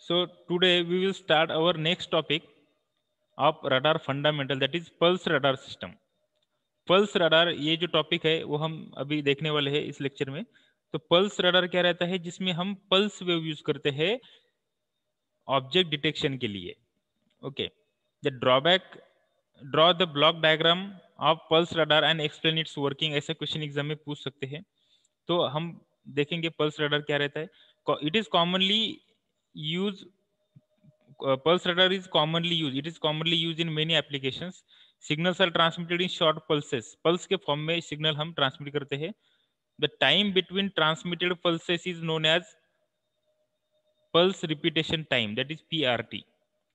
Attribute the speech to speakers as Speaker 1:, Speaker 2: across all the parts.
Speaker 1: So today we will start our next topic of radar fundamental, that is pulse radar system. Pulse radar ये जो topic है वो हम अभी देखने वाले हैं इस लेक्चर में। तो पल्स रडार क्या रहता है, जिसमें हम पल्स वेव यूज करते हैं ऑब्जेक्ट डिटेक्शन के लिए। Okay, the drawback, draw the block diagram of pulse radar and explain it's working, ऐसा क्वेश्चन एग्जाम में पूछ सकते हैं। तो हम देखेंगे पल्स रडार क्या रहता है। It is commonly use, pulse radar is commonly used, it is commonly used in many applications. Signals are transmitted in short pulses, pulse के फॉर्म में सिग्नल हम ट्रांसमिट करते हैं। The time between transmitted pulses is known as pulse repetition time, that is PRT.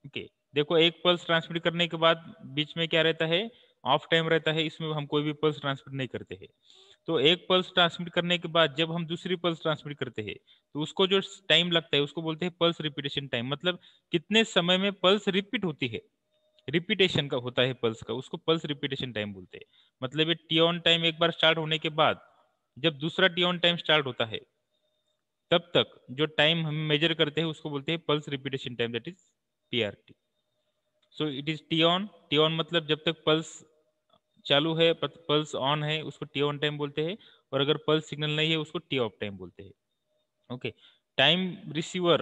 Speaker 1: Okay, देखो एक pulse transmit करने के बाद बीच में क्या रहता है, ऑफ टाइम रहता है, इसमें हम कोई भी पल्स ट्रांसमिट नहीं करते हैं। तो एक पल्स ट्रांसमिट करने के बाद जब हम दूसरी पल्स ट्रांसमिट करते हैं तो उसको जो टाइम लगता है उसको बोलते हैं पल्स रिपीटेशन टाइम, मतलब कितने समय में पल्स रिपीट होती है, रिपीटेशन का होता है पल्स का, उसको पल्स रिपीटेशन टाइम बोलते हैं। मतलब ये टी ऑन टाइम एक बार स्टार्ट होने के बाद जब दूसरा टी ऑन टाइम स्टार्ट होता है तब तक जो टाइम हम मेजर करते हैं उसको बोलते हैं pulse repetition time, that is PRT. So it is T on मतलब जब तक पल्स चालू है, पल्स ऑन है, उसको टी ऑन टाइम बोलते हैं। और अगर पल्स सिग्नल नहीं है उसको टी ऑफ टाइम बोलते हैं। Okay, time receiver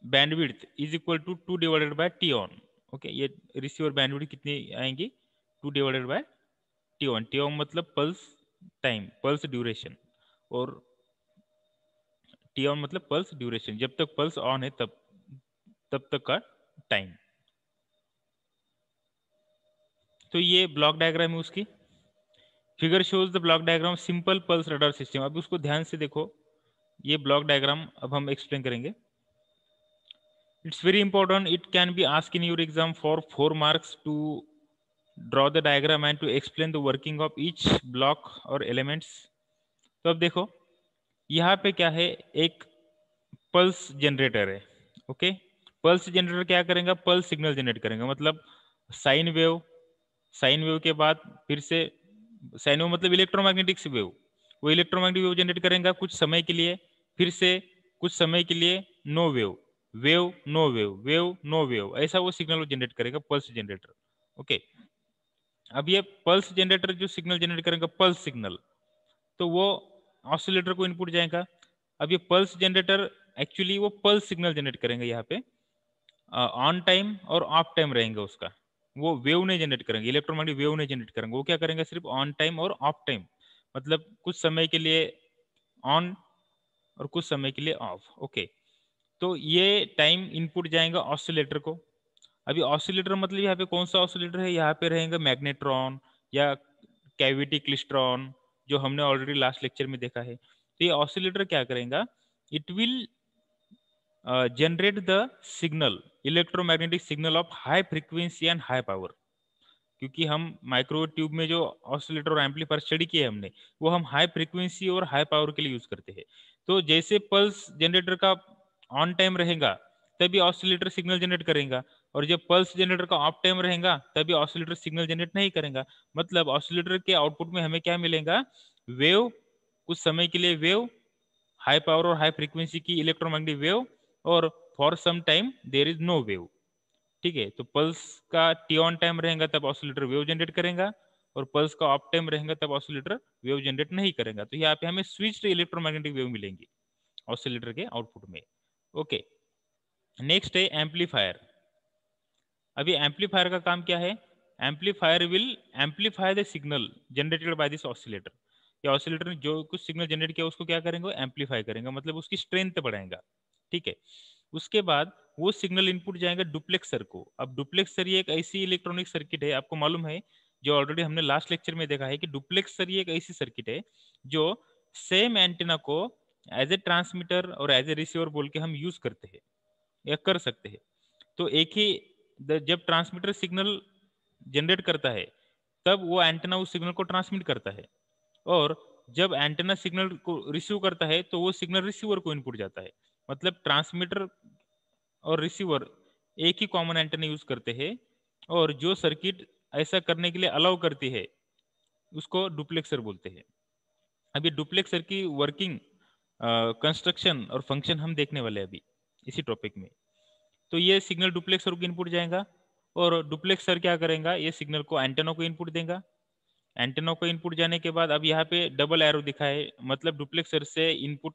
Speaker 1: bandwidth is equal to 2 divided by T on. Okay, ये रिसीवर बैंडविड्थ कितनी आएंगी, 2 divided by T on. T on मतलब पल्स टाइम, पल्स ड्यूरेशन, और टी ऑन मतलब पल्स ड्यूरेशन, जब तक पल्स ऑन है तब तब तक का टाइम। तो ये ब्लॉक डायग्राम है उसकी। Figure shows the block diagram simple pulse radar system. अब उसको ध्यान से देखो, ये ब्लॉक डायग्राम अब हम एक्सप्लेन करेंगे। It's very important, it can be ask in your exam for 4 marks to draw the diagram and to explain the working of each block और एलिमेंट्स। तो अब देखो यहाँ पे क्या है, एक पल्स जनरेटर है। ओके, पल्स जनरेटर क्या करेगा, पल्स सिग्नल जनरेट करेगा, मतलब साइन वेव, साइन वेव के बाद फिर से साइन वेव मतलब इलेक्ट्रोमैग्नेटिक वेव, वो इलेक्ट्रोमैग्नेटिक वेव जनरेट करेगा कुछ समय के लिए, फिर से कुछ समय के लिए no wave, wave no wave, wave no wave, ऐसा वो सिग्नल जनरेट करेगा पल्स जनरेटर। ओके, अब ये पल्स जनरेटर जो सिग्नल जनरेट करेगा पल्स सिग्नल, तो वो ऑसिलेटर को इनपुट जाएगा। अब ये पल्स जनरेटर एक्चुअली वो पल्स सिग्नल जनरेट करेंगे यहाँ पे, ऑन टाइम और ऑफ टाइम रहेंगे उसका, वो वेव नहीं जनरेट करेंगे, इलेक्ट्रोमैग्नेटिक वेव नहीं जनरेट करेंगे, वो क्या करेंगे सिर्फ ऑन टाइम और ऑफ टाइम, मतलब कुछ समय के लिए ऑन और कुछ समय के लिए ऑफ। ओके, तो ये टाइम इनपुट जाएगा ऑसिलेटर को। अभी ऑसिलेटर मतलब यहाँ पे कौन सा ऑसिलेटर है, यहाँ पे रहेगा मैग्नेट्रॉन या कैविटी क्लिस्ट्रॉन, जो हमने ऑलरेडी लास्ट लेक्चर में देखा है। तो ये ऑसिलेटर क्या करेगा, it will generate the signal, electromagnetic signal of high frequency and high power. क्योंकि हम माइक्रोवेव ट्यूब में जो ऑसिलेटर और एम्पलीफायर स्टडी किए हमने, वो हम हाई फ्रीक्वेंसी और हाई पावर के लिए यूज करते हैं। तो जैसे पल्स जनरेटर का ऑन टाइम रहेगा तभी ऑसिलेटर सिग्नल जनरेट करेगा, और जब पल्स जनरेटर का ऑफ टाइम रहेगा तभी ऑसिलेटर सिग्नल जनरेट नहीं करेगा। मतलब ऑसिलेटर के आउटपुट में हमें क्या मिलेगा, वेव, कुछ समय के लिए वेव, हाई पावर और हाई फ्रीक्वेंसी की इलेक्ट्रोमैग्नेटिक वेव, और for some time there is no wave. ठीक है, तो पल्स का टी ऑन टाइम रहेगा तब ऑसिलेटर वेव जनरेट करेगा, और पल्स का ऑफ टाइम रहेगा तब ऑसिलेटर वेव जनरेट नहीं करेगा। तो यहाँ पे हमें स्विच्ड इलेक्ट्रोमैग्नेटिक वेव मिलेंगी ऑसिलेटर के आउटपुट में। ओके, नेक्स्ट है एम्पलीफायर। अभी एम्पलीफायर का काम क्या है, amplifier will amplify the signal generated by this oscillator. ये ऑसिलेटर ने जो कुछ सिग्नल जनरेट किया उसको क्या करेंगे, एम्पलीफाई करेंगे, मतलब उसकी स्ट्रेंथ बढ़ाएगा। ठीक है, उसके बाद वो सिग्नल इनपुट जाएगा डुप्लेक्सर को। अब डुप्लेक्सर ये एक ऐसी इलेक्ट्रॉनिक सर्किट है, आपको मालूम है, जो ऑलरेडी हमने लास्ट लेक्चर में देखा है कि डुप्लेक्सर ये एक ऐसी सर्किट है जो सेम एंटीना को एज ए ट्रांसमीटर और एज ए रिसीवर बोल के हम यूज करते हैं या कर सकते हैं। तो एक ही जब ट्रांसमीटर सिग्नल जनरेट करता है तब वो एंटेना उस सिग्नल को ट्रांसमिट करता है, और जब एंटेना सिग्नल को रिसीव करता है तो वो सिग्नल रिसीवर को इनपुट जाता है। मतलब ट्रांसमीटर और रिसीवर एक ही कॉमन एंटेना यूज करते हैं, और जो सर्किट ऐसा करने के लिए अलाउ करती है उसको डुप्लेक्सर बोलते हैं। अभी डुप्लेक्सर की वर्किंग, कंस्ट्रक्शन और फंक्शन हम देखने वाले हैं अभी। इसी टॉपिक में। तो ये सिग्नल डुप्लेक्सर को इनपुट जाएगा और डुप्लेक्सर क्या करेगा, ये सिग्नल को एंटेना को इनपुट देगा। एंटेना को इनपुट जाने के बाद अब यहाँ पे डबल एरो दिखा है, मतलब डुप्लेक्सर से इनपुट,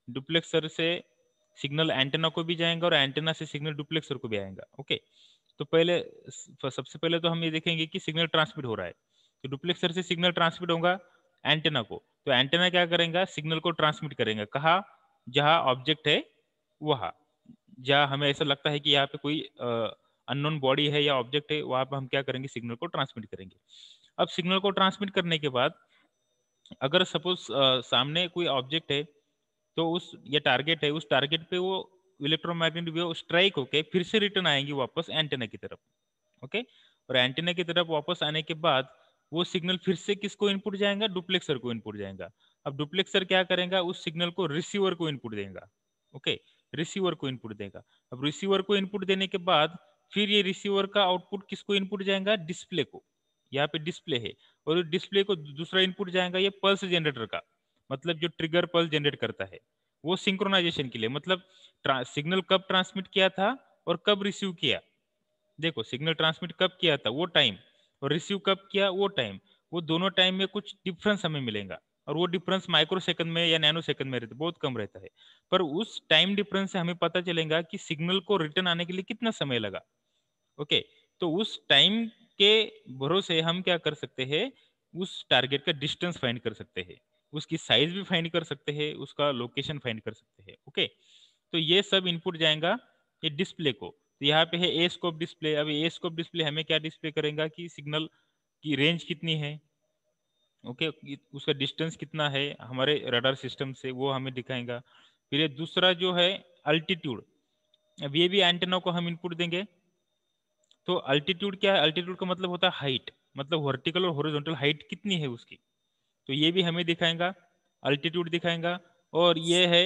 Speaker 1: डुप्लेक्सर से सिग्नल एंटेना को भी जाएगा और एंटेना से सिग्नल डुप्लेक्सर को भी आएगा। ओके, तो पहले सबसे पहले तो हम ये देखेंगे कि सिग्नल ट्रांसमिट हो रहा है, तो डुप्लेक्सर से सिग्नल ट्रांसमिट होगा एंटेना को, तो एंटेना क्या करेगा, सिग्नल को ट्रांसमिट करेगा कहाँ, जहाँ ऑब्जेक्ट है वहाँ, जहाँ हमें ऐसा लगता है कि यहाँ पे कोई अननोन बॉडी है या ऑब्जेक्ट है, वहाँ पे हम क्या करेंगे, सिग्नल को ट्रांसमिट करेंगे। अब सिग्नल को ट्रांसमिट करने के बाद अगर सपोज सामने कोई ऑब्जेक्ट है, तो उस ये टारगेट है, उस टारगेट पे वो इलेक्ट्रोमैग्नेटिक वेव स्ट्राइक होके फिर से रिटर्न आएंगी वापस एंटेना की तरफ। ओके, और एंटेना की तरफ वापस आने के बाद वो सिग्नल फिर से किसको इनपुट जाएगा, डुप्लेक्सर को इनपुट जाएगा। अब डुप्लेक्सर क्या करेगा, उस सिग्नल को रिसीवर को इनपुट देगा। ओके, रिसीवर को इनपुट देगा। अब रिसीवर को इनपुट देने के बाद फिर ये रिसीवर का आउटपुट किसको इनपुट जाएगा, डिस्प्ले को। यहाँ पे डिस्प्ले है और डिस्प्ले को दूसरा इनपुट जाएगा ये पल्स जनरेटर का, मतलब जो ट्रिगर पल्स जनरेट करता है वो सिंक्रोनाइजेशन के लिए, मतलब सिग्नल कब ट्रांसमिट किया था और कब रिसीव किया। देखो सिग्नल ट्रांसमिट कब किया था वो टाइम, और रिसीव कब किया वो टाइम, वो दोनों टाइम में कुछ डिफरेंस हमें मिलेगा, और वो डिफरेंस माइक्रो सेकंड में या नैनो सेकंड में रहता है, बहुत कम रहता है। पर उस टाइम डिफरेंस से हमें पता चलेगा कि सिग्नल को रिटर्न आने के लिए कितना समय लगा। ओके, तो उस टाइम के भरोसे हम क्या कर सकते हैं, उस टारगेट का डिस्टेंस फाइंड कर सकते हैं, उसकी साइज भी फाइंड कर सकते हैं, उसका लोकेशन फाइंड कर सकते हैं। ओके, तो ये सब इनपुट जाएगा ये डिस्प्ले को। तो यहाँ पे है ए स्कोप डिस्प्ले। अब ए स्कोप डिस्प्ले हमें क्या डिस्प्ले करेगा कि सिग्नल की रेंज कितनी है, ओके, उसका डिस्टेंस कितना है हमारे रडार सिस्टम से, वो हमें दिखाएगा। फिर ये दूसरा जो है अल्टीट्यूड, अब ये भी एंटेना को हम इनपुट देंगे। तो अल्टीट्यूड क्या है, अल्टीट्यूड का मतलब होता है हाइट, मतलब वर्टिकल और हॉरिजॉन्टल हाइट कितनी है उसकी, तो ये भी हमें दिखाएगा, अल्टीट्यूड दिखाएगा। और ये है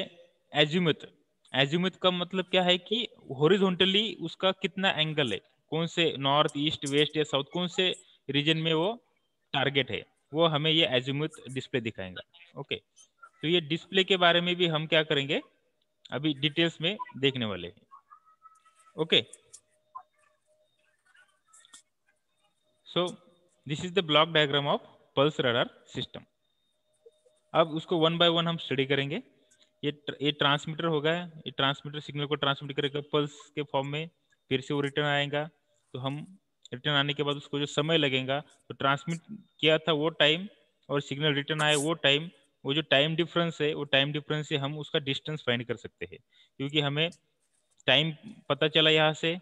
Speaker 1: एजिमुथ। एजिमुथ का मतलब क्या है कि हॉरिजॉन्टली उसका कितना एंगल है, कौन से नॉर्थ ईस्ट वेस्ट या साउथ कौन से रीजन में वो टारगेट है, वो हमें ये एजिमुथ डिस्प्ले दिखाएगा। ओके, तो ये डिस्प्ले के बारे में भी हम क्या करेंगे, अभी डिटेल्स में देखने वाले हैं। Okay, so this is the block diagram of pulse radar system. अब उसको वन बाय वन हम स्टडी करेंगे। ये ट्रांसमीटर होगा, ये ट्रांसमीटर सिग्नल को ट्रांसमिट करेगा पल्स के फॉर्म में, फिर से वो रिटर्न आएगा। तो हम रिटर्न आने के बाद उसको जो समय लगेगा, तो ट्रांसमिट किया था वो टाइम और सिग्नल रिटर्न आए वो टाइम, वो जो टाइम डिफरेंस है वो टाइम डिफरेंस से हम उसका डिस्टेंस फाइंड कर सकते हैं। क्योंकि हमें टाइम पता चला यहाँ से,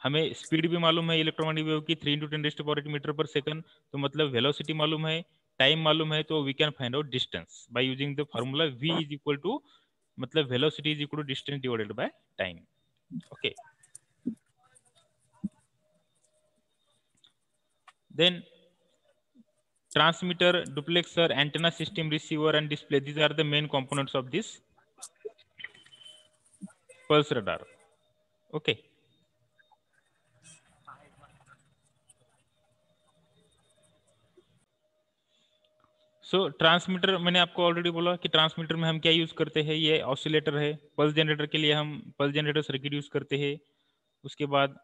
Speaker 1: हमें स्पीड भी मालूम है इलेक्ट्रोमैग्नेटिक वेव की 3 × 10⁻⁸ मीटर पर सेकंड, तो मतलब वेलोसिटी मालूम है, टाइम मालूम है, तो we can find out distance by using the formula v is equal to, मतलब velocity is equal to distance divided by time. Okay, then transmitter, duplexer, antenna system, receiver and display, these are the main components of this pulse radar. Okay, so transmitter मैंने आपको already बोला कि transmitter में हम क्या use करते हैं, ये ऑसिलेटर है। पल्स जनरेटर के लिए हम पल्स जनरेटर सर्किट यूज करते हैं। उसके बाद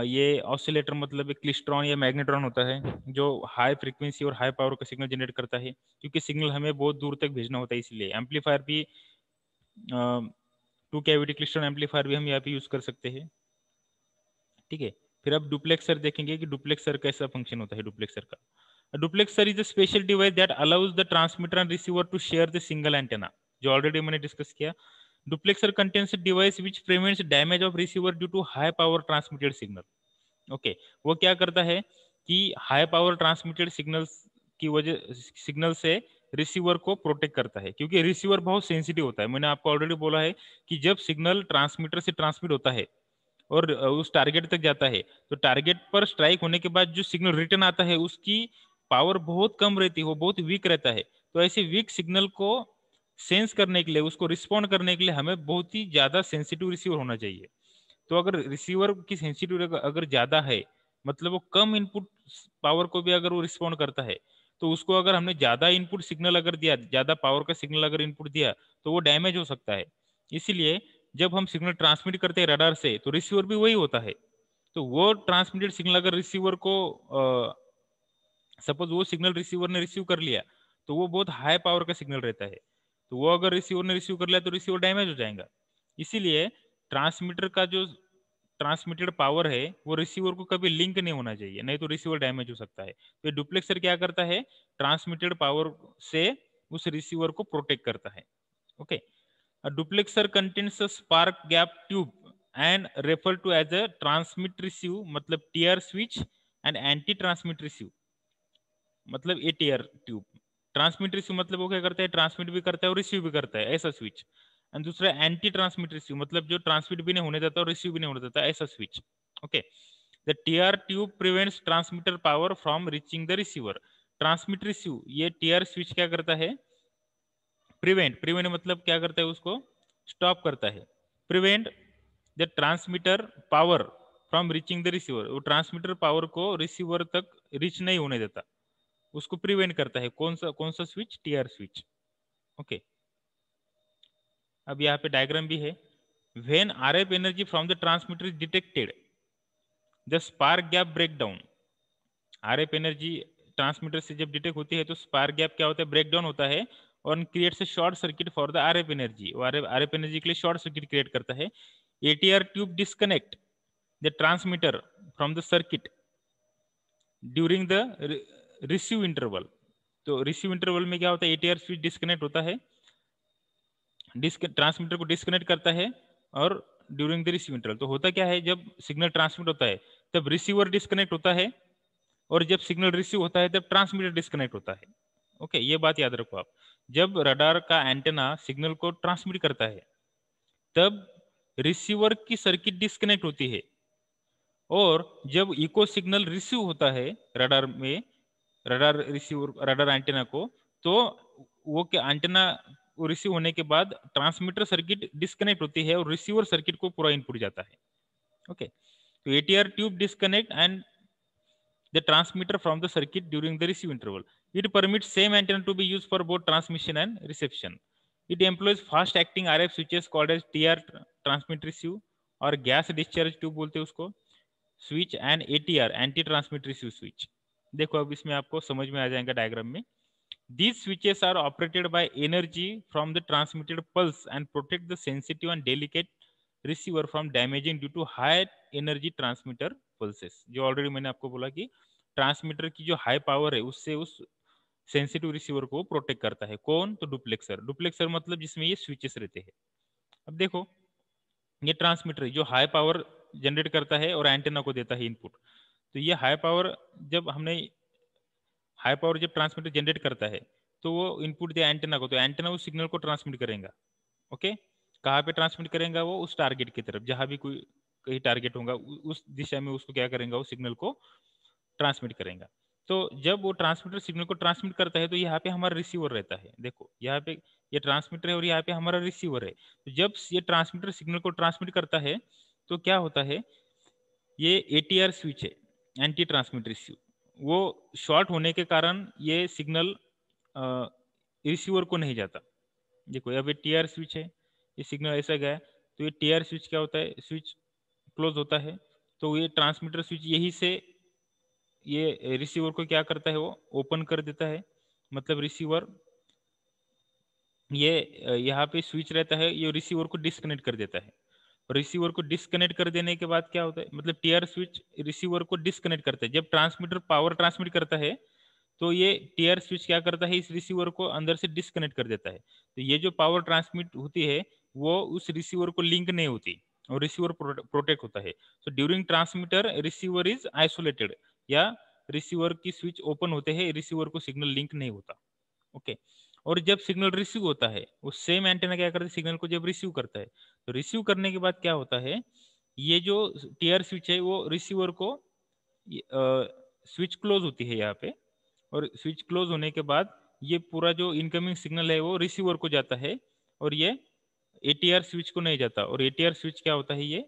Speaker 1: ये ऑसिलेटर मतलब एक क्लिस्ट्रॉन या मैग्नेट्रॉन होता है जो हाई फ्रीक्वेंसी और हाई पावर का सिग्नल जनरेट करता है, क्योंकि सिग्नल हमें बहुत दूर तक भेजना होता है इसलिए। एम्पलीफायर भी, टू कैविटी क्लिस्ट्रॉन एम्पलीफायर भी हम यहाँ पे यूज कर सकते हैं। ठीक है, फिर अब डुप्लेक्सर देखेंगे कि डुप्लेक्सर कैसा फंक्शन होता है डुप्लेक्सर का। Duplexer is a special device that allows the transmitter and receiver to share the single antenna, जो ऑलरेडी मैंने डिस्कस किया। Duplexer contains a device which prevents damage of receiver due to high power transmitted signal. Okay, वो क्या करता है कि high power transmitted signals की वजह, सिग्नल से रिसीवर को प्रोटेक्ट करता है, क्योंकि रिसीवर बहुत सेंसिटिव होता है। मैंने आपको ऑलरेडी बोला है कि जब सिग्नल ट्रांसमीटर से ट्रांसमिट होता है और उस टारगेट तक जाता है, तो टारगेट पर स्ट्राइक होने के बाद जो सिग्नल रिटर्न आता है उसकी पावर बहुत कम रहती है, वो बहुत वीक रहता है। तो ऐसे वीक सिग्नल को सेंस करने के लिए, उसको रिस्पॉन्ड करने के लिए हमें बहुत ही ज्यादा सेंसिटिव रिसीवर होना चाहिए। तो अगर रिसीवर की सेंसिटिव अगर ज्यादा है, मतलब वो कम इनपुट पावर को भी अगर वो रिस्पॉन्ड करता है, तो उसको अगर हमने ज्यादा इनपुट सिग्नल अगर दिया, ज्यादा पावर का सिग्नल अगर इनपुट दिया, तो वो डैमेज हो सकता है। इसीलिए जब हम सिग्नल ट्रांसमिट करते हैं रडार से तो रिसीवर भी वही होता है। तो वो ट्रांसमिटेड सिग्नल अगर रिसीवर को सपोज वो सिग्नल रिसीवर ने रिसीव कर लिया तो वो बहुत हाई पावर का सिग्नल रहता है, तो वो अगर रिसीवर ने रिसीव कर लिया तो रिसीवर डैमेज हो जाएगा। इसीलिए ट्रांसमीटर का जो ट्रांसमिटेड पावर है वो रिसीवर को कभी लिंक नहीं होना चाहिए, नहीं तो रिसीवर डैमेज हो सकता है। तो डुप्लेक्सर क्या करता है, ट्रांसमिटेड पावर से उस रिसीवर को प्रोटेक्ट करता है। Okay, a duplexer contains a spark gap tube and referred to as a transmit receive मतलब TR switch and anti transmit receive मतलब ATR ट्यूब। ट्रांसमिट रिसीव मतलब वो क्या करता है, ट्रांसमिट भी करता है और रिसीव भी करता है, ऐसा स्विच। एंड दूसरा एंटी ट्रांसमिट रिसीव मतलब जो ट्रांसमिट भी नहीं होने देता और रिसीव भी नहीं होने देता, ऐसा switch. Okay, the TR tube prevents transmitter power from reaching the receiver. Transmit receive ये TR स्विच क्या करता है, प्रिवेंट मतलब क्या करता है, उसको स्टॉप करता है। Prevent the transmitter power from reaching the receiver, वो ट्रांसमीटर पावर को रिसीवर तक रीच नहीं होने देता, उसको प्रिवेंट करता है। कौन सा स्विच, टीआर स्विच। ओके, अब यहाँ पे डायग्राम भी है। When RF energy from the transmitter is detected the spark gap break down. RF energy transmitter से जब डिटेक्ट होती है तो स्पार्क गैप क्या होता है, ब्रेक डाउन होता है और creates a short circuit for the RF energy. RF energy के लिए शॉर्ट सर्किट क्रिएट करता है। ATR tube disconnect the transmitter from the circuit during the receive interval. तो रिसीव इंटरवल में क्या होता है, एटीआर स्विच डिस्कनेक्ट होता है, ट्रांसमीटर को डिस्कनेक्ट करता है और ड्यूरिंग द रिसीव इंटरवल। तो होता क्या है, जब सिग्नल ट्रांसमिट होता है तब रिसीवर डिस्कनेक्ट होता है और जब सिग्नल रिसीव होता है तब ट्रांसमीटर डिस्कनेक्ट होता है। ओके, ये बात याद रखो आप। जब रडार का एंटेना सिग्नल को ट्रांसमिट करता है तब रिसीवर की सर्किट डिस्कनेक्ट होती है, और जब इको सिग्नल रिसीव होता है रडार में, रडार रिसीवर रडार एंटेना को, तो वो क्या एंटेना रिसीव होने के बाद ट्रांसमीटर सर्किट डिस्कनेक्ट होती है और रिसीवर सर्किट को पूरा इनपुट जाता है। ओके, तो ATR tube disconnect and the transmitter from the circuit during the receive interval. It permits same antenna to be used for both transmission and reception. It employs fast acting RF switches called as TR transmit receive और gas discharge tube बोलते हैं उसको, switch and ATR anti transmit receive switch। देखो अब इसमें आपको समझ में आ जाएगा डायग्राम में। These switches are operated by energy from the transmitted pulse and protect the sensitive and delicate receiver from damaging due to high energy transmitter pulses। जो already मैंने आपको बोला कि ट्रांसमीटर की जो हाई पावर है उससे उस सेंसिटिव रिसीवर को प्रोटेक्ट करता है। कौन, तो डुप्लेक्सर। डुप्लेक्सर मतलब जिसमें ये स्विचेस रहते हैं। अब देखो ये ट्रांसमीटर जो हाई पावर जनरेट करता है और एंटेना को देता है इनपुट। तो ये हाई पावर जब हमने हाई पावर जब ट्रांसमीटर जनरेट करता है तो वो इनपुट दिया एंटेना को, तो एंटेना उस सिग्नल को ट्रांसमिट करेगा। ओके, कहाँ पे ट्रांसमिट करेगा, वो उस टारगेट की तरफ, जहां भी कोई कहीं टारगेट होगा उस दिशा में उसको क्या करेगा, वो सिग्नल को ट्रांसमिट करेगा। तो जब वो ट्रांसमीटर सिग्नल को ट्रांसमिट करता है तो यहाँ पे हमारा रिसीवर रहता है। देखो यहाँ पे ये ट्रांसमीटर है और यहाँ पे हमारा रिसीवर है। तो जब ये ट्रांसमीटर सिग्नल को ट्रांसमिट करता है तो क्या होता है, ये एटीआर स्विच है, एंटी ट्रांसमिट रिसीव, वो शॉर्ट होने के कारण ये सिग्नल रिसीवर को नहीं जाता। देखो अब ये टीआर स्विच है, ये सिग्नल ऐसा गया, तो ये टीआर स्विच क्या होता है, स्विच क्लोज होता है, तो ये ट्रांसमीटर स्विच यही से ये रिसीवर को क्या करता है, वो ओपन कर देता है। मतलब रिसीवर ये यहाँ पे स्विच रहता है, ये रिसीवर को डिस्कनेक्ट कर देता है। रिसीवर को डिस्कनेक्ट कर देने के बाद क्या होता है, मतलब टीआर स्विच रिसीवर को डिस्कनेक्ट करता है। जब ट्रांसमीटर पावर ट्रांसमिट करता है तो ये टीआर स्विच क्या करता है, इस रिसीवर को अंदर से डिस्कनेक्ट कर देता है। तो ये जो पावर ट्रांसमिट होती है वो उस रिसीवर को लिंक नहीं होती और रिसीवर प्रोटेक्ट होता है। So during transmitter receiver is isolated, या रिसीवर की स्विच ओपन होते हैं, रिसीवर को सिग्नल लिंक नहीं होता। ओके, और जब सिग्नल रिसीव होता है वो सेम एंटेना क्या करता है, सिग्नल को जब रिसीव करता है तो रिसीव करने के बाद क्या होता है, ये जो टीआर स्विच है वो रिसीवर को स्विच क्लोज होती है यहाँ पे, और स्विच क्लोज होने के बाद ये पूरा जो इनकमिंग सिग्नल है वो रिसीवर को जाता है और ये एटीआर स्विच को नहीं जाता। और एटीआर स्विच क्या होता है, ये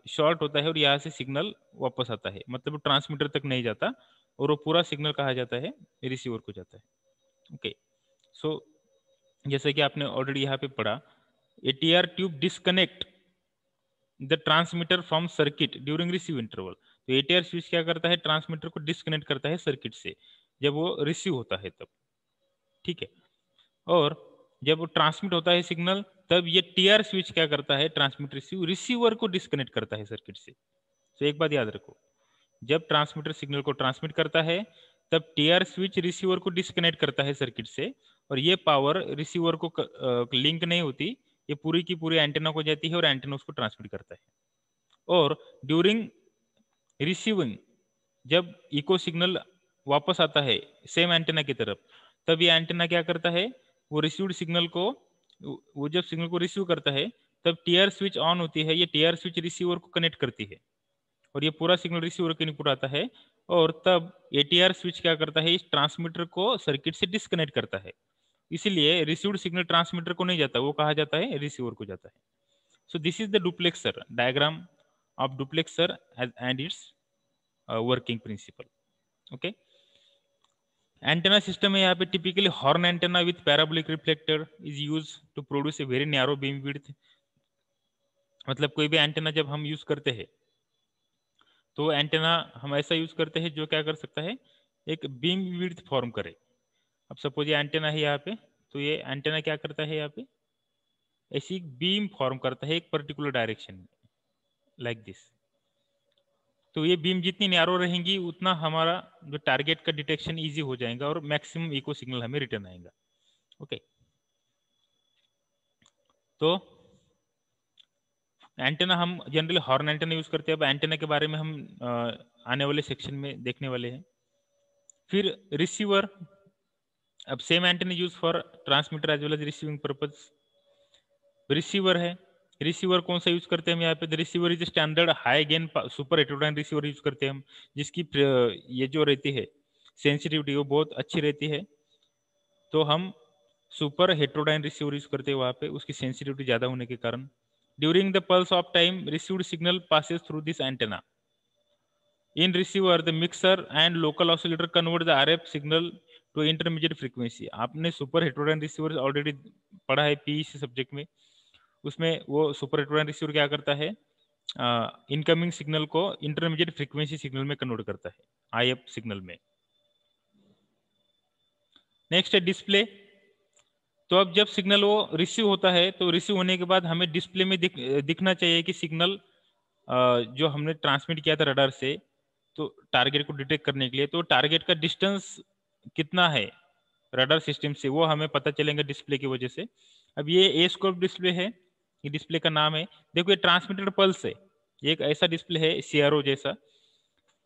Speaker 1: शॉर्ट होता है और यहाँ से सिग्नल वापस आता है, मतलब ट्रांसमीटर तक नहीं जाता और वो पूरा सिग्नल कहा जाता है, रिसीवर को जाता है। ओके, सो जैसे कि आपने ऑलरेडी यहाँ पे पढ़ा, ATR tube disconnect the transmitter from circuit during receive interval. तो ATR स्विच क्या करता है, ट्रांसमीटर को डिस्कनेक्ट करता है सर्किट से जब वो रिसीव होता है तब, ठीक है। और जब वो ट्रांसमिट होता है सिग्नल, तब ये TR स्विच क्या करता है, ट्रांसमिट रिसीव, रिसीवर को डिस्कनेक्ट करता है सर्किट से। तो एक बात याद रखो, जब ट्रांसमीटर सिग्नल को ट्रांसमिट करता है तब TR स्विच रिसीवर को डिस्कनेक्ट करता है सर्किट से, और ये पावर रिसीवर को लिंक नहीं होती, ये पूरी की पूरी एंटेना को जाती है और एंटेना उसको ट्रांसमिट करता है। और ड्यूरिंग रिसीविंग, जब इको सिग्नल वापस आता है सेम एंटेना की तरफ, तब ये एंटेना क्या करता है, वो रिसीव्ड सिग्नल को, वो जब सिग्नल को रिसीव करता है तब TR स्विच ऑन होती है, ये TR स्विच रिसीवर को कनेक्ट करती है और ये पूरा सिग्नल रिसीवर के इनपुट आता है। और तब ATR स्विच क्या करता है, इस ट्रांसमीटर को सर्किट से डिस्कनेक्ट करता है, इसलिए रिसीव्ड सिग्नल ट्रांसमीटर को नहीं जाता, वो कहा जाता है रिसीवर को जाता है। So this is the duplexer diagram of duplexer and its working principle. Okay, antenna system है यहाँ पे, typically horn antenna with parabolic reflector is use to produce a very narrow beam width. मतलब कोई भी antenna जब हम use करते हैं तो एंटेना हम ऐसा यूज करते हैं जो क्या कर सकता है, एक बीम विड्थ फॉर्म करे। अब सपोज ये एंटेना है यहाँ पे, तो ये एंटेना क्या करता है यहाँ पे, ऐसी बीम फॉर्म करता है एक पर्टिकुलर डायरेक्शन में, लाइक दिस। तो ये बीम जितनी नैरो रहेंगी उतना हमारा जो टारगेट का डिटेक्शन इजी हो जाएगा और मैक्सिमम इको सिग्नल हमें रिटर्न आएगा। ओके, तो एंटेना हम जनरली हॉर्न एंटेना यूज करते हैं। अब एंटेना के बारे में हम आने वाले सेक्शन में देखने वाले हैं। फिर रिसीवर, अब same antenna use for transmitter as well as receiving purpose. Receiver है, रिसीवर कौन सा यूज करते हैं हम यहाँ पे, the receiver is standard high gain super heterodyne receiver use करते हैं हम, जिसकी ये जो रहती है सेंसिटिविटी वो बहुत अच्छी रहती है। तो हम सुपर हेटेरोडाइन रिसीवर यूज करते हैं वहाँ पे, उसकी सेंसिटिविटी ज्यादा होने के कारण। During the pulse of time received signal passes through this antenna. In receiver, the mixer and local oscillator convert the RF signal to intermediate frequency। आपने सुपर हेटेरोडाइन रिसीवर ऑलरेडी पढ़ा है PEC सब्जेक्ट में, उसमें वो super heterodyne receiver क्या करता है, incoming signal को इंटरमीडिएट फ्रीक्वेंसी सिग्नल में कन्वर्ट करता है, IF सिग्नल में। नेक्स्ट है डिस्प्ले। तो अब जब सिग्नल वो रिसीव होता है तो रिसीव होने के बाद हमें डिस्प्ले में दिखना चाहिए कि सिग्नल जो हमने ट्रांसमिट किया था रडार से, तो टारगेट को डिटेक्ट करने के लिए, तो टारगेट का डिस्टेंस कितना है रडार सिस्टम से, वो हमें पता चलेगा डिस्प्ले की वजह से। अब ये ए स्कोप डिस्प्ले है, ये डिस्प्ले का नाम है। देखो ये ट्रांसमिटेड पल्स है, ये एक ऐसा डिस्प्ले है CRO जैसा।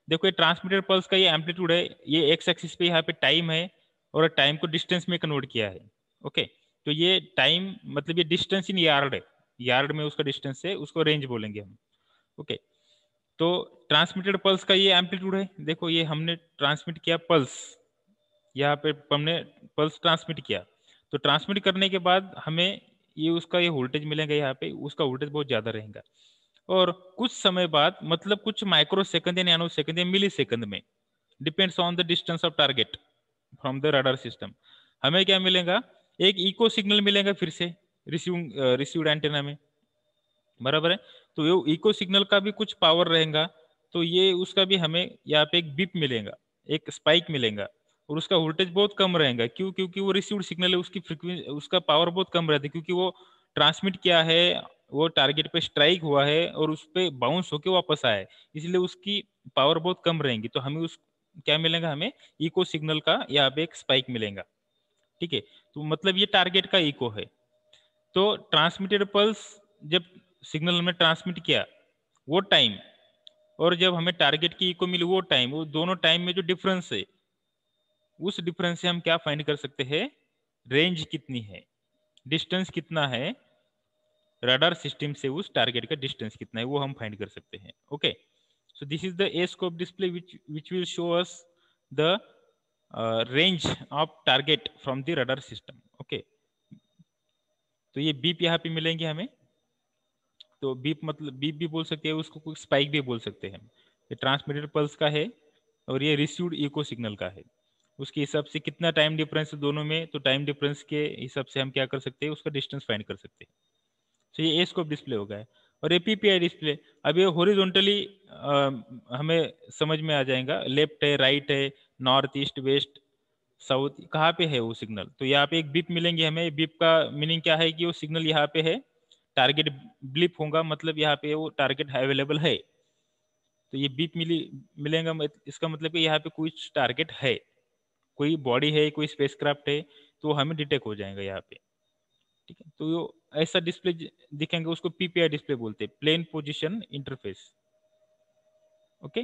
Speaker 1: देखो ये ट्रांसमिटेड पल्स का ये एम्पलीट्यूड है, ये एक्स एक्सिस पे यहाँ पे टाइम है और टाइम को डिस्टेंस में कन्वर्ट किया है। ओके, तो ये टाइम मतलब ये डिस्टेंस इन यार्ड है, यार्ड में उसका डिस्टेंस है, उसको रेंज बोलेंगे हम। ओके, तो ट्रांसमिटेड पल्स का ये एम्पलीट्यूड है। देखो ये हमने ट्रांसमिट किया पल्स, यहाँ पे हमने पल्स ट्रांसमिट किया, तो ट्रांसमिट करने के बाद हमें ये उसका ये वोल्टेज मिलेगा, यहाँ पे उसका वोल्टेज बहुत ज्यादा रहेगा। और कुछ समय बाद, मतलब कुछ माइक्रो सेकंड या नैनो सेकंड या मिली सेकंड में, depends on the distance of target from the radar system, हमें क्या मिलेगा, एक इको सिग्नल मिलेगा फिर से रिसीव्ड एंटेना में, बराबर है। तो ये इको सिग्नल का भी कुछ पावर रहेगा, तो ये उसका भी हमें यहाँ पे एक बीप मिलेगा, एक स्पाइक मिलेगा, और उसका वोल्टेज बहुत कम रहेगा। क्यों? क्योंकि वो रिसीव्ड सिग्नल है, उसकी फ्रीक्वेंसी, उसका पावर बहुत कम रहता है, क्योंकि वो ट्रांसमिट किया है, वो टारगेट पे स्ट्राइक हुआ है और उस पर बाउंस होके वापस आया है, इसलिए उसकी पावर बहुत कम रहेगी। तो हमें उस क्या मिलेगा, हमें इको सिग्नल का यहाँ पे एक स्पाइक मिलेगा, ठीक है। तो मतलब ये टारगेट का इको है। तो ट्रांसमिटेड पल्स जब सिग्नल हमने ट्रांसमिट किया वो टाइम, और जब हमें टारगेट की इको मिली वो टाइम, वो दोनों टाइम में जो डिफरेंस है, उस डिफरेंस से हम क्या फाइंड कर सकते हैं, रेंज कितनी है, डिस्टेंस कितना है, रडार सिस्टम से उस टारगेट का डिस्टेंस कितना है, वो हम फाइंड कर सकते हैं। Okay, so this is the A scope display which will show us the range of target from the radar system। Okay, तो ये बीप यहाँ पे मिलेंगे हमें, तो बीप मतलब बीप भी बोल सकते हैं उसको, कोई स्पाइक भी बोल सकते हैं। ये ट्रांसमिटेड पल्स का है और ये रिसीव्ड इको सिग्नल का है। उसके हिसाब से कितना टाइम डिफरेंस है दोनों में, तो टाइम डिफरेंस के हिसाब से हम क्या कर सकते हैं, उसका डिस्टेंस फाइंड कर सकते हैं। तो ये ए स्कोप डिस्प्ले हो गया। और ये पीपीआई डिस्प्ले, अब ये हॉरिजॉन्टली हमें समझ में आ जाएगा, लेफ्ट है, राइट है, नॉर्थ ईस्ट वेस्ट साउथ, कहाँ पे है वो सिग्नल। तो यहाँ पे एक बीप मिलेंगे हमें। बीप का मीनिंग क्या है कि वो सिग्नल यहाँ पे है, टारगेट ब्लिप होगा, मतलब यहाँ पे वो टारगेट अवेलेबल है। तो ये बीप मिलेगा, इसका मतलब कि यहाँ पे कुछ टारगेट है, कोई बॉडी है, कोई स्पेसक्राफ्ट है, तो हमें डिटेक्ट हो जाएगा यहाँ पे। ठीक है, तो ऐसा डिस्प्ले दिखेंगे, उसको पीपीआई डिस्प्ले बोलते हैं, प्लेन पोजीशन इंटरफेस। ओके,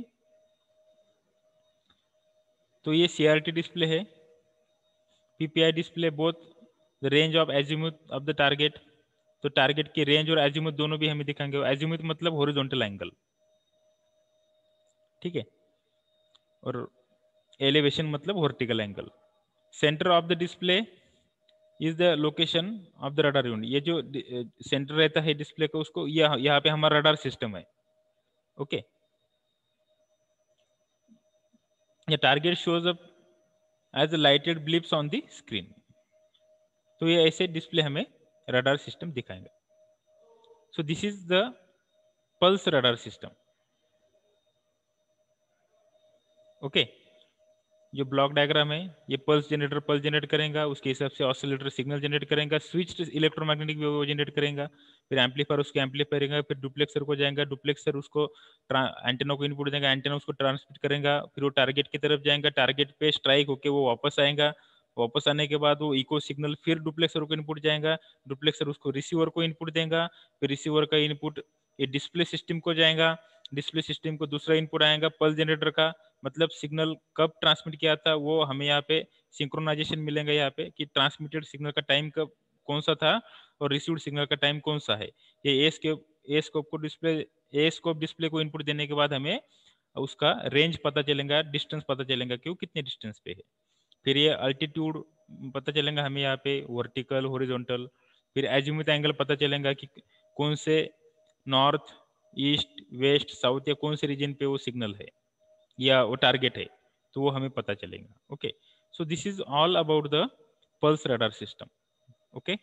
Speaker 1: तो ये सीआरटी डिस्प्ले है। PPI display both the range of azimuth of the target, तो टारगेट की रेंज और एजीमुथ दोनों भी हमें दिखाएंगे। एजीमुथ मतलब हॉरिजॉन्टल एंगल, ठीक है, और एलिवेशन मतलब vertical angle. Centre of the display is the location of the radar unit. ये जो सेंटर रहता है डिस्प्ले का, उसको यहाँ पे हमारा रडार सिस्टम है। ओके, ये target shows up as lighted blips on the screen. तो ये ऐसे डिस्प्ले हमें रडार सिस्टम दिखाएंगे। So this is the pulse radar system. Okay, जो ब्लॉक डायग्राम है, ये पल्स जनरेट करेगा, उसके हिसाब से ऑसिलेटर सिग्नल जनरेट करेगा, स्विच इलेक्ट्रोमैग्नेटिक वेव जनरेट करेगा, फिर एम्पलीफायर उसको एम्पलीफायर करेगा, फिर डुप्लेक्सर को जाएगा, डुप्लेक्सर उसको एंटेना को इनपुट देगा, एंटेना उसको ट्रांसमिट करेगा, फिर वो टारगेट की तरफ जाएगा, टारगेट पे स्ट्राइक होके वो वापस आएगा, वापस आने के बाद वो इको सिग्नल फिर डुप्लेक्सर को इनपुट जाएगा, डुप्लेक्सर उसको रिसीवर को इनपुट देगा, फिर रिसीवर का इनपुट ये डिस्प्ले सिस्टम को जाएगा, डिस्प्ले सिस्टम को दूसरा इनपुट आएगा पल्स जनरेटर का, मतलब सिग्नल कब ट्रांसमिट किया था वो हमें यहाँ पे सिंक्रोनाइजेशन मिलेगा यहाँ पे, कि ट्रांसमिटेड सिग्नल का टाइम कब कौन सा था और रिसीव्ड सिग्नल का टाइम कौन सा है। ये ए स्कोप डिस्प्ले को इनपुट देने के बाद हमें उसका रेंज पता चलेगा, डिस्टेंस पता चलेगा कि वो कितने डिस्टेंस पे है। फिर ये अल्टीट्यूड पता चलेगा हमें यहाँ पे, वर्टिकल हॉरिजॉन्टल। फिर एजीमुथ एंगल पता चलेगा कि कौन से नॉर्थ ईस्ट वेस्ट साउथ या कौन से रीजन पे वो सिग्नल है या वो टारगेट है, तो वो हमें पता चलेगा। Okay, so this is all about the pulse radar system. Okay.